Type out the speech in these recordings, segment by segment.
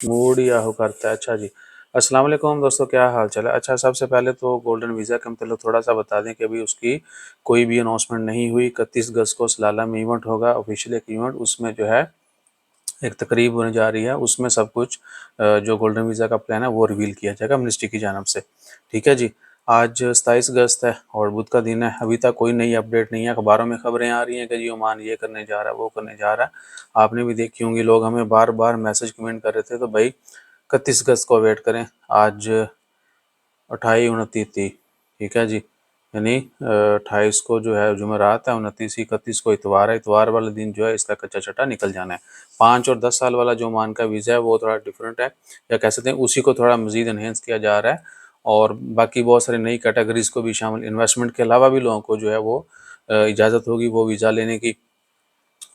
Mood ہی آہو کرتا ہے۔ اچھا جی، السلام علیکم دوستو، کیا حال چال ہے؟ اچھا، سب سے پہلے تو گولڈن ویزا کے متعلق تھوڑا سا بتا دیں کہ ابھی اس کی کوئی بھی اناؤنسمنٹ نہیں ہوئی۔ 31 اگست کو سلالہ میں ایونٹ ہوگا، آفیشیل ایک ایونٹ، اس میں جو ہے ایک تقریب ہونے جا رہی ہے، اس میں سب کچھ جو گولڈن ویزا کا پلان ہے وہ ریویل کیا جائے گا منسٹری کی جانب سے، ٹھیک ہے جی۔ آج 27 اگست ہے اور بدھ کا دن ہے، ابھی تک کوئی نئی اپڈیٹ نہیں ہے۔ اخباروں میں خبریں آ رہی ہیں کہ جی عمان یہ کرنے جا رہا ہے، وہ کرنے جا رہا ہے۔ آپ نے بھی دیکھی ہوں گی، لوگ ہمیں بار بار میسج کمنٹ کر رہے تھے، تو بھائی 31 اگست کو ویٹ کریں۔ آج 28 29 30، ٹھیک ہے جی، یعنی 28 کو جو ہے جمعرات ہے، 29 31 کو اتوار ہے۔ اتوار والے دن جو ہے اس کا کچا چٹا نکل جانا ہے۔ 5 اور 10 سال والا جو عمان کا ویزا ہے وہ تھوڑا ڈیفرنٹ ہے، یا کہہ سکتے ہیں اسی کو تھوڑا مزید انہینس کیا جا رہا ہے، اور باقی بہت ساری نئی کیٹیگریز کو بھی شامل، انویسٹمنٹ کے علاوہ بھی لوگوں کو جو ہے وہ اجازت ہوگی وہ ویزا لینے کی۔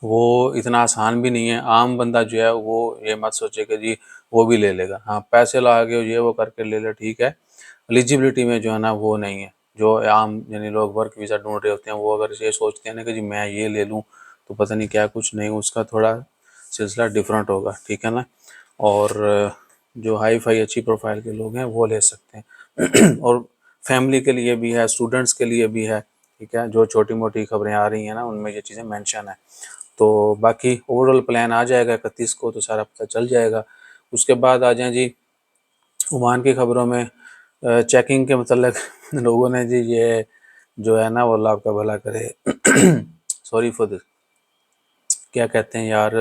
وہ اتنا آسان بھی نہیں ہے، عام بندہ جو ہے وہ یہ مت سوچے کہ جی وہ بھی لے لے گا، ہاں پیسے لا کے یہ وہ کر کے لے لے، ٹھیک ہے، ایلیجیبلٹی میں جو ہے نا وہ نہیں ہے۔ جو عام یعنی لوگ ورک ویزا ڈھونڈ رہے ہوتے ہیں، وہ اگر یہ سوچتے ہیں نا کہ جی میں یہ لے لوں تو پتہ نہیں کیا کچھ نہیں، اس کا تھوڑا سلسلہ ڈیفرنٹ ہوگا، ٹھیک ہے نا۔ اور جو ہائی فائی اچھی پروفائل کے لوگ ہیں وہ لے سکتے ہیں اور فیملی کے لیے بھی ہے، اسٹوڈنٹس کے لیے بھی ہے، ٹھیک ہے۔ جو چھوٹی موٹی خبریں آ رہی ہیں نا ان میں یہ چیزیں مینشن ہیں، تو باقی اوورال پلان آ جائے گا 31 کو، تو سارا پتہ چل جائے گا۔ اس کے بعد آ جائیں جی عمان کی خبروں میں، چیکنگ کے متعلق لوگوں نے جی یہ جو ہے نا وہ اللہ آپ کا بھلا کرے سوری فور دس، کیا کہتے ہیں یار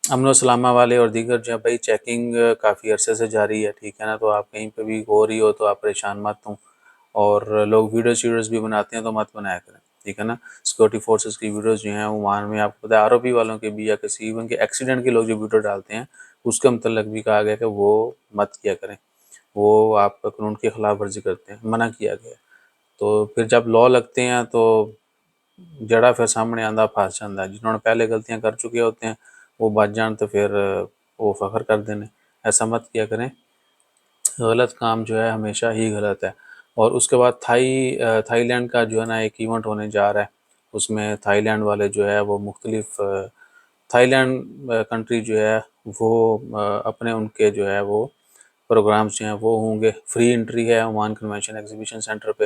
امن و سلامہ والے اور دیگر جو ہے بھائی چیکنگ کافی عرصے سے جاری ہے، ٹھیک ہے نا۔ تو آپ کہیں پہ بھی ہو رہی ہو تو آپ پریشان مت ہوں، اور لوگ ویڈیوز بھی بناتے ہیں تو مت بنایا کریں، ٹھیک ہے نا۔ سیکورٹی فورسز کی ویڈیوز جو ہیں عمان میں، آپ کو پتہ ہے ROP والوں کے بھی، یا کسی ایون کے ایکسیڈنٹ کے لوگ جو ویڈیو ڈالتے ہیں اس کے متعلق بھی کہا گیا کہ وہ مت کیا کریں، وہ آپ کا قانون کی خلاف ورزی کرتے ہیں، منع کیا گیا۔ تو پھر جب لاء لگتے ہیں تو جڑا پھر سامنے آندہ پھاس جاندہ ہے، جنہوں نے پہلے غلطیاں کر چکے ہوتے ہیں وہ بچ جان تو پھر وہ فخر کر دینے، ایسا مت کیا کریں، غلط کام جو ہے ہمیشہ ہی غلط ہے۔ اور اس کے بعد تھائی لینڈ کا جو ہے نا ایک ایونٹ ہونے جا رہا ہے، اس میں تھائی لینڈ والے جو ہے وہ مختلف تھائی لینڈ کنٹری جو ہے وہ اپنے ان کے جو ہے وہ پروگرامز جو ہیں وہ ہوں گے۔ فری انٹری ہے عمان کنونشن ایگزیبیشن سینٹر پہ،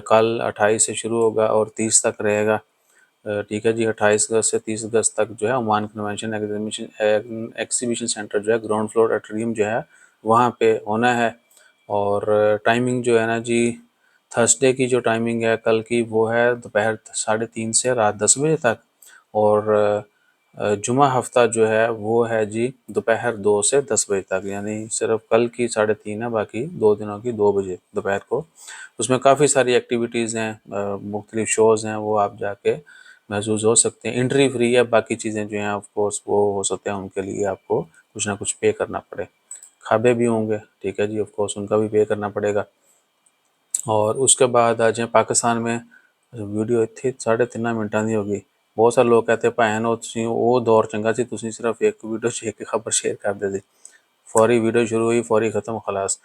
کل 28 سے شروع ہوگا اور 30 تک رہے گا، ٹھیک ہے جی۔ 28 اگست سے 30 اگست تک جو ہے عمان کنونشن ایگزیبیشن سینٹر جو ہے گراؤنڈ فلور ایٹریم جو ہے وہاں پہ ہونا ہے۔ اور ٹائمنگ جو ہے نا جی، تھرسڈے کی جو ٹائمنگ ہے کل کی وہ ہے دوپہر 3:30 سے رات 10 بجے تک، اور جمعہ ہفتہ جو ہے وہ ہے جی دوپہر 2 سے 10 بجے تک، یعنی صرف کل کی 3:30 ہے، باقی 2 دنوں کی 2 بجے دوپہر کو۔ اس میں کافی ساری ایکٹیویٹیز ہیں، مختلف شوز ہیں، وہ آپ جا کے محظوظ ہو سکتے ہیں۔ انٹری فری ہے، باقی چیزیں جو ہیں آف کورس وہ ہو سکتے ہیں ان کے لیے آپ کو کچھ نہ کچھ پے کرنا پڑے، کھابے بھی ہوں گے، ٹھیک ہے جی، آف کورس ان کا بھی پے کرنا پڑے گا۔ اور اس کے بعد آ جائیں پاکستان میں، ویڈیو اتنی 3.5 منٹਾں دی ہوگی، بہت سارے لوگ کہتے ہیں بھائن وہ دور چنگا سی تسی صرف ایک ویڈیو چ ایک خبر شیئر کر دے دی، فوری ویڈیو شروع ہوئی فوری ختم، خلاص۔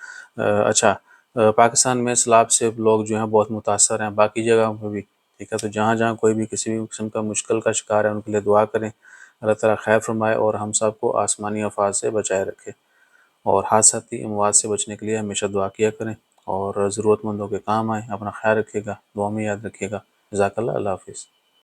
اچھا، پاکستان میں سیلاب سے لوگ جو ہیں بہت متاثر ہیں، باقی جگہوں پہ بھی، ٹھیک ہے۔ تو جہاں جہاں کوئی بھی کسی بھی قسم کا مشکل کا شکار ہے ان کے لیے دعا کریں، اللہ تعالیٰ خیر فرمائے اور ہم سب کو آسمانی آفات سے بچائے رکھے، اور حادثاتی اموات سے بچنے کے لیے ہمیشہ دعا کیا کریں، اور ضرورت مندوں کے کام آئیں۔ اپنا خیال رکھیے گا، دعا میں یاد رکھیے گا۔ جزاک اللہ، اللہ حافظ۔